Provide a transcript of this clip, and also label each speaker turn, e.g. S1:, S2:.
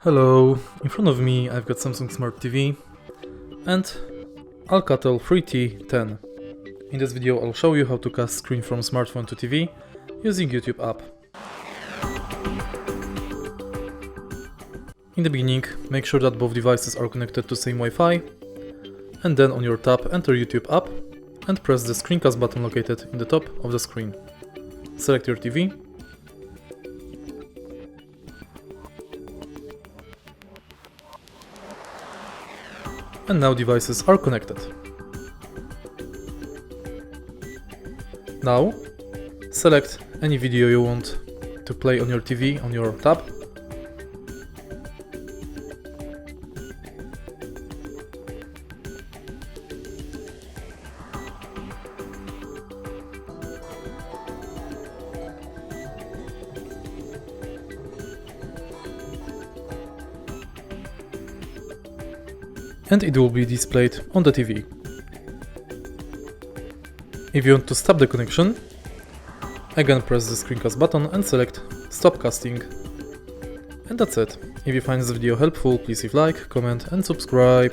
S1: Hello, in front of me I've got Samsung Smart TV and Alcatel 3T10. In this video I'll show you how to cast screen from smartphone to TV using YouTube app. In the beginning, make sure that both devices are connected to same Wi-Fi, and then on your tab enter YouTube app and press the screencast button located in the top of the screen. Select your TV. And now devices are connected. Now, select any video you want to play on your TV on your tab. And it will be displayed on the TV. If you want to stop the connection, again press the screencast button and select Stop Casting. And that's it. If you find this video helpful, please leave a like, comment and subscribe.